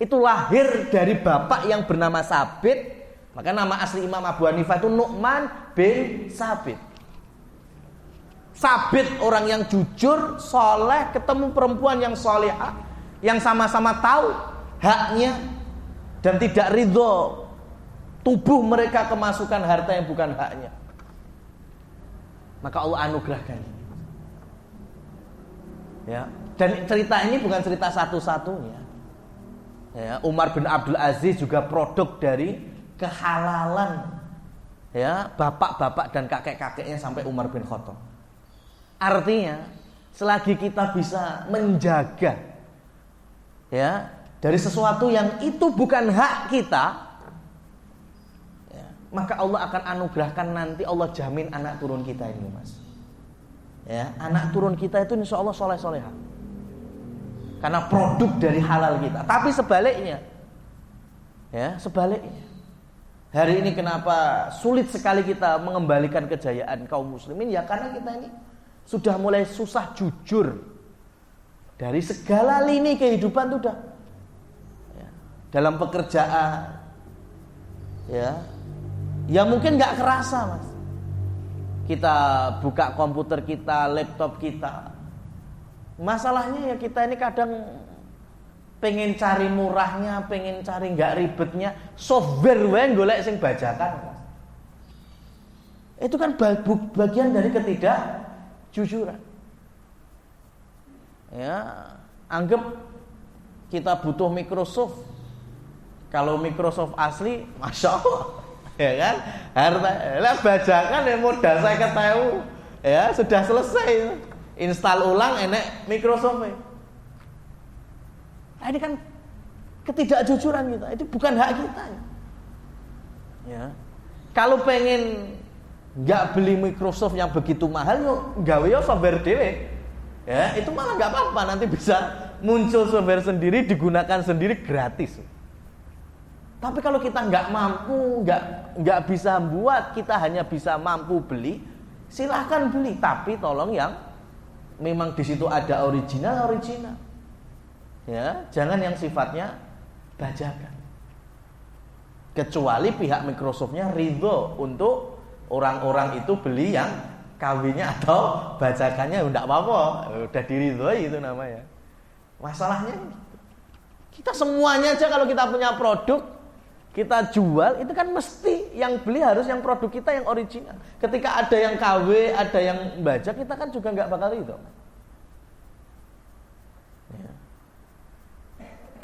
itu lahir dari bapak yang bernama Sabit, maka nama asli Imam Abu Hanifah itu Nu'man bin Sabit. Sabit orang yang jujur, soleh, ketemu perempuan yang solehah, yang sama-sama tahu haknya dan tidak ridho tubuh mereka kemasukan harta yang bukan haknya. Maka Allah anugerahkan. Ya, dan cerita ini bukan cerita satu-satunya. Ya, Umar bin Abdul Aziz juga produk dari kehalalan, ya, bapak-bapak dan kakek-kakeknya sampai Umar bin Khattab. Artinya, selagi kita bisa menjaga, ya, dari sesuatu yang itu bukan hak kita, ya, maka Allah akan anugerahkan nanti, Allah jamin anak turun kita ini, Mas. Ya, anak turun kita itu insya Allah soleh-solehah, karena produk dari halal kita. Tapi sebaliknya, ya, sebaliknya, hari ini kenapa sulit sekali kita mengembalikan kejayaan kaum muslimin? Ya karena kita ini sudah mulai susah jujur dari segala lini kehidupan itu udah. Dalam pekerjaan, ya mungkin nggak kerasa, Mas. Kita buka komputer kita, laptop kita. Masalahnya ya kita ini kadang pengen cari murahnya, pengen cari nggak ribetnya, software wae golek sing bajakan, Mas. Itu kan bagian dari ketidakjujuran. Ya, anggap kita butuh Microsoft. Kalau Microsoft asli, masya Allah, ya kan, harta, lah bajakan ya modal 50.000, ya sudah selesai, install ulang enek Microsoft. Nah, ini kan ketidakjujuran kita, itu bukan hak kita. Ya, kalau pengen nggak beli Microsoft yang begitu mahal, yuk gawe yo software dhewe, ya itu malah nggak apa-apa, nanti bisa muncul software sendiri, digunakan sendiri gratis. Tapi kalau kita nggak mampu, nggak bisa buat, kita hanya bisa mampu beli, silahkan beli. Tapi tolong yang memang di situ ada original. Ya, jangan yang sifatnya bajakan. Kecuali pihak Microsoftnya ridho untuk orang-orang itu beli yang KW-nya atau bajakannya, enggak apa-apa, udah diridhoi itu namanya. Masalahnya kita semuanya aja kalau kita punya produk, kita jual, itu kan mesti yang beli harus yang produk kita yang original. Ketika ada yang KW, ada yang bajak, kita kan juga nggak bakal itu.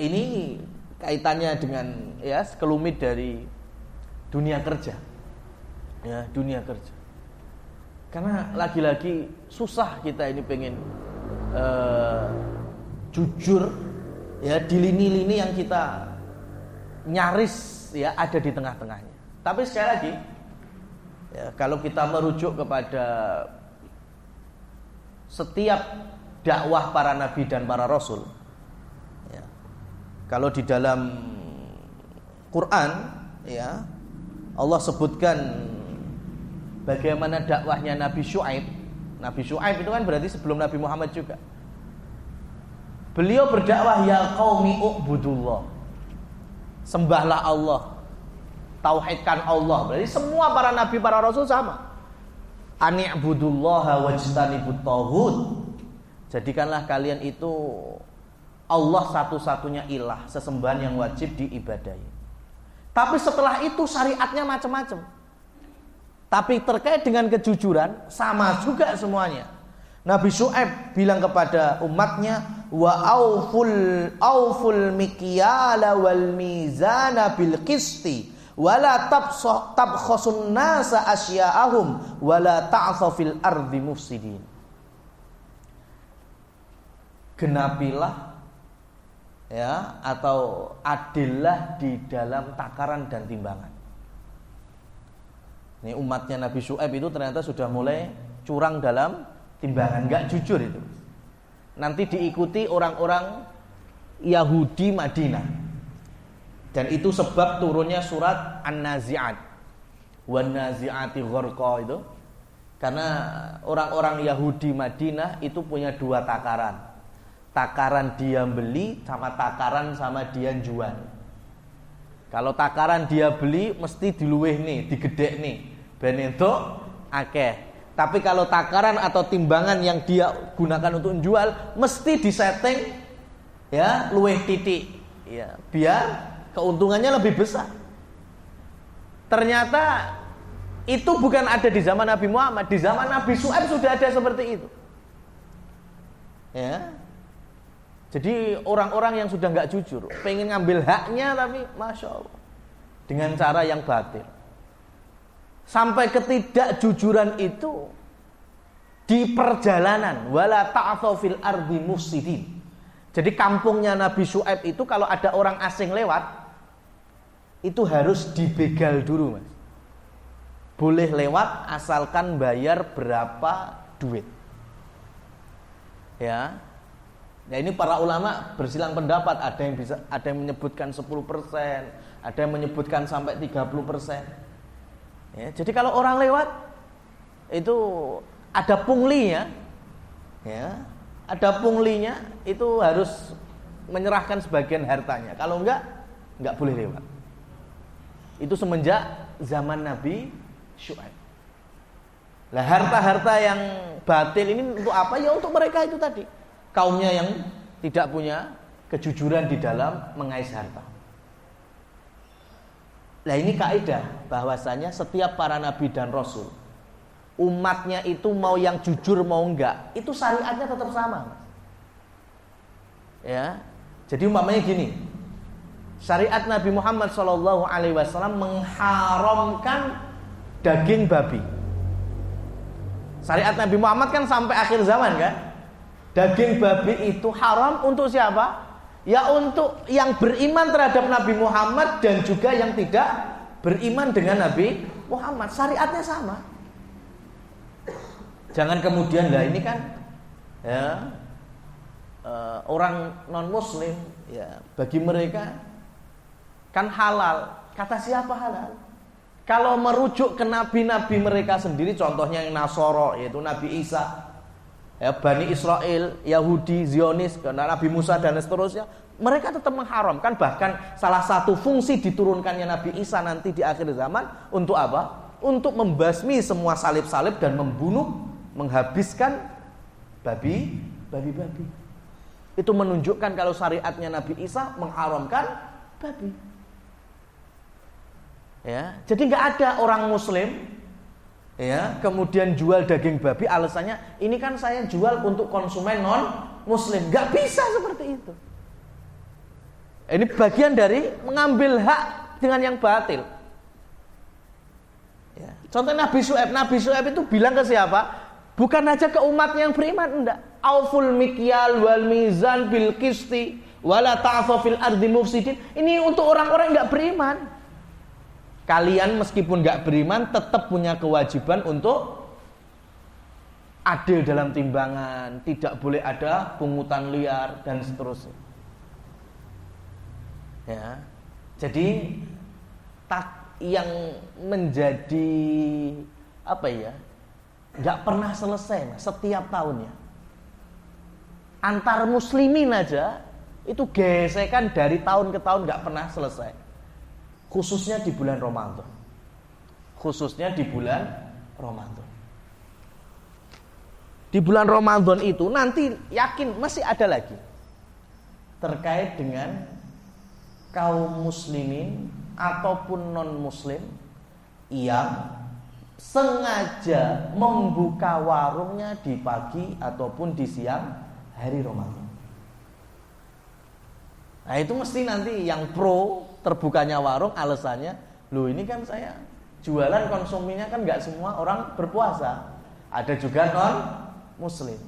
ini kaitannya dengan ya sekelumit dari dunia kerja. Ya, dunia kerja. Karena lagi-lagi susah kita ini pengen jujur ya di lini-lini yang kita nyaris ya ada di tengah-tengahnya. Tapi sekali lagi ya, kalau kita merujuk kepada setiap dakwah para nabi dan para rasul ya, kalau di dalam Quran ya Allah sebutkan bagaimana dakwahnya Nabi Syuaib. Nabi Syuaib itu kan berarti sebelum Nabi Muhammad juga. Beliau berdakwah ya qaumi ubudullah. Sembahlah Allah. Tauhidkan Allah. Berarti semua para nabi, para rasul sama. Ani'budullaha wajtanibut taghut. Jadikanlah kalian itu Allah satu-satunya ilah, sesembahan yang wajib diibadahi. Tapi setelah itu syariatnya macam-macam. Tapi terkait dengan kejujuran sama juga semuanya. Nabi Syuaib bilang kepada umatnya, wa auful mikyala wal mizana bil qisti wala tabkhasun nasa asya'ahum wala ta'thaw fil ardi mufsidin. Genapilah ya atau adillah di dalam takaran dan timbangan. Ini umatnya Nabi Syuaib itu ternyata sudah mulai curang dalam timbangan, enggak jujur itu. Nanti diikuti orang-orang Yahudi Madinah. Dan itu sebab turunnya surat An-Nazi'at. Wan-Nazi'ati gharqa itu. Karena orang-orang Yahudi Madinah itu punya dua takaran. Takaran dia beli sama takaran sama dia jual. Kalau takaran dia beli mesti diluweh nih, digedek nih. Ben entuk akeh. Tapi kalau takaran atau timbangan yang dia gunakan untuk menjual mesti disetting ya luweh titik ya biar keuntungannya lebih besar. Ternyata itu bukan ada di zaman Nabi Muhammad, di zaman Nabi Syuaib sudah ada seperti itu. Ya. Jadi orang-orang yang sudah nggak jujur, pengen ngambil haknya tapi masya Allah dengan cara yang batil. Sampai ketidakjujuran itu di perjalanan wala ta'thaw fil ardi mufsidin. Jadi kampungnya Nabi Syuaib itu kalau ada orang asing lewat itu harus dibegal dulu, Mas. Boleh lewat asalkan bayar berapa duit. Ya. Nah, ini para ulama bersilang pendapat, ada yang menyebutkan 10%, ada yang menyebutkan sampai 30%. Ya, jadi kalau orang lewat itu ada punglinya, ya, ada punglinya itu harus menyerahkan sebagian hartanya. Kalau enggak boleh lewat. Itu semenjak zaman Nabi Syuaib. Lah harta-harta yang batil ini untuk apa? Ya untuk mereka itu tadi, kaumnya yang tidak punya kejujuran di dalam mengais harta. Nah ini kaidah bahwasanya setiap para nabi dan rasul umatnya itu mau yang jujur mau enggak, itu syariatnya tetap sama, Mas. Ya. Jadi umpamanya gini. Syariat Nabi Muhammad SAW mengharamkan daging babi. Syariat Nabi Muhammad kan sampai akhir zaman kan? Daging babi itu haram untuk siapa? Ya untuk yang beriman terhadap Nabi Muhammad dan juga yang tidak beriman dengan Nabi Muhammad. Syariatnya sama. Jangan kemudian lah ini kan ya, orang non muslim ya bagi mereka kan halal. Kata siapa halal? Kalau merujuk ke nabi-nabi mereka sendiri, contohnya yang Nasoro yaitu Nabi Isa, ya, Bani Israel, Yahudi, Zionis, Nabi Musa dan seterusnya, mereka tetap mengharamkan. Bahkan salah satu fungsi diturunkannya Nabi Isa nanti di akhir zaman untuk apa? Untuk membasmi semua salib-salib dan membunuh, menghabiskan babi-babi. Itu menunjukkan kalau syariatnya Nabi Isa mengharamkan babi. Ya, jadi nggak ada orang Muslim ya kemudian jual daging babi alasannya ini kan saya jual untuk konsumen non Muslim. Nggak bisa seperti itu. Ini bagian dari mengambil hak dengan yang batil. Ya. Contoh Nabi Syuaib itu bilang ke siapa? Bukan aja ke umat yang beriman, enggak. Auful mikyal wal mizan bil qisti wala ta'thaw fil ardi mufsidin. Ini untuk orang-orang yang enggak beriman. Kalian meskipun enggak beriman tetap punya kewajiban untuk adil dalam timbangan, tidak boleh ada pungutan liar dan seterusnya. Ya. Jadi yang menjadi apa ya? Enggak pernah selesai, Mas, setiap tahunnya. Antar muslimin aja itu gesekan dari tahun ke tahun enggak pernah selesai. Khususnya di bulan Ramadan. Di bulan Ramadan itu nanti yakin masih ada lagi terkait dengan kaum muslimin ataupun non muslim yang sengaja membuka warungnya di pagi ataupun di siang hari Ramadan. Nah itu mesti nanti yang pro terbukanya warung alasannya, loh ini kan saya jualan konsumennya kan nggak semua orang berpuasa, ada juga non muslim.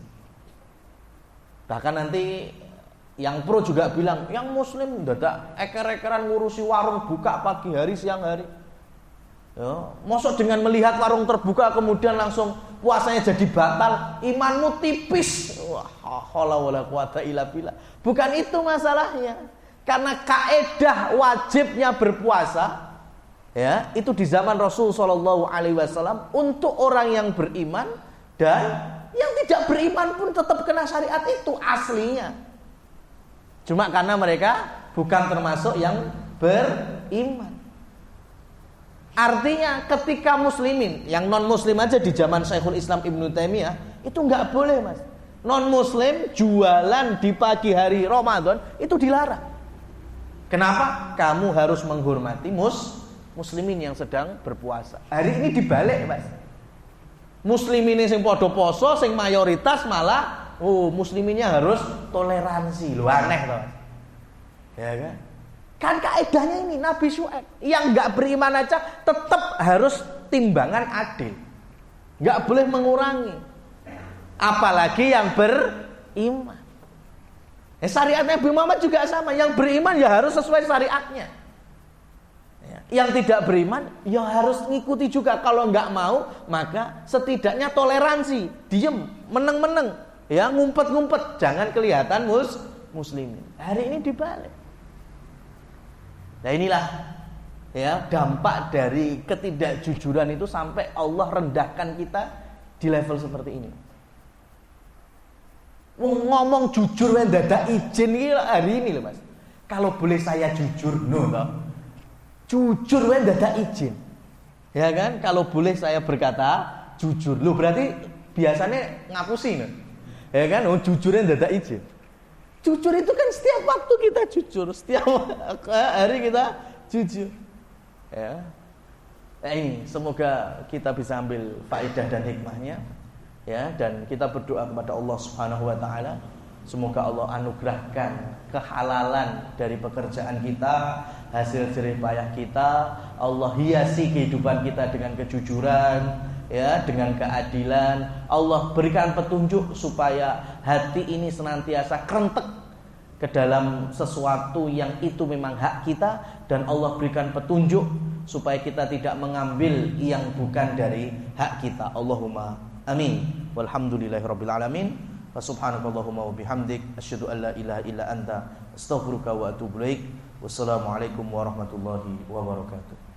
Bahkan nanti yang pro juga bilang, yang muslim dadak eker-ekeran ngurusi warung buka pagi hari siang hari. Ya, mosok dengan melihat warung terbuka kemudian langsung puasanya jadi batal, imanmu tipis. Wah, haula wala quwata illa billah. Bukan itu masalahnya. Karena kaedah wajibnya berpuasa ya, itu di zaman Rasul sallallahu alaihi wasallam untuk orang yang beriman dan yang tidak beriman pun tetap kena syariat itu aslinya. Cuma karena mereka bukan termasuk yang beriman. Artinya ketika muslimin, yang non muslim aja di zaman Syekhul Islam Ibnu Taimiyah itu nggak boleh, Mas. Non muslim jualan di pagi hari Ramadan itu dilarang. Kenapa? Kamu harus menghormati muslimin yang sedang berpuasa. Hari ini dibalik, Mas. Muslimin sing padha poso, sing mayoritas malah musliminnya harus toleransi. Loh aneh toh. Ya kan? Kan kaedahnya ini Nabi Syuaib yang enggak beriman aja tetap harus timbangan adil. Enggak boleh mengurangi. Apalagi yang beriman. Syariat Nabi Muhammad juga sama, yang beriman ya harus sesuai syariatnya. Yang tidak beriman ya harus ngikuti juga. Kalau enggak mau maka setidaknya toleransi, diem, meneng-meneng. Ya ngumpet-ngumpet, jangan kelihatan muslimin. Hari ini dibalik. Nah inilah ya dampak dari ketidakjujuran itu sampai Allah rendahkan kita di level seperti ini. Ngomong jujur wae dadak izin iki hari ini loh, Mas. Kalau boleh saya jujur, jujur wae dadak izin. Ya kan? Kalau boleh saya berkata jujur. Loh berarti biasanya ngapusi nih. Ya kan, jujurnya dadak izin. Jujur itu kan setiap waktu kita jujur, setiap hari kita jujur. Ya. Nah ini semoga kita bisa ambil faedah dan hikmahnya. Ya, dan kita berdoa kepada Allah Subhanahu wa taala, semoga Allah anugerahkan kehalalan dari pekerjaan kita, hasil jerih payah kita. Allah hiasi kehidupan kita dengan kejujuran, ya, dengan keadilan. Allah berikan petunjuk supaya hati ini senantiasa kerentek ke dalam sesuatu yang itu memang hak kita, dan Allah berikan petunjuk supaya kita tidak mengambil yang bukan dari hak kita. Allahumma amin. Walhamdulillahirabbil alamin. Wa subhanakallahumma wa bihamdik asyhadu an la ilaha illa anta astaghfiruka wa atubu ilaik. Wassalamualaikum warahmatullahi wabarakatuh.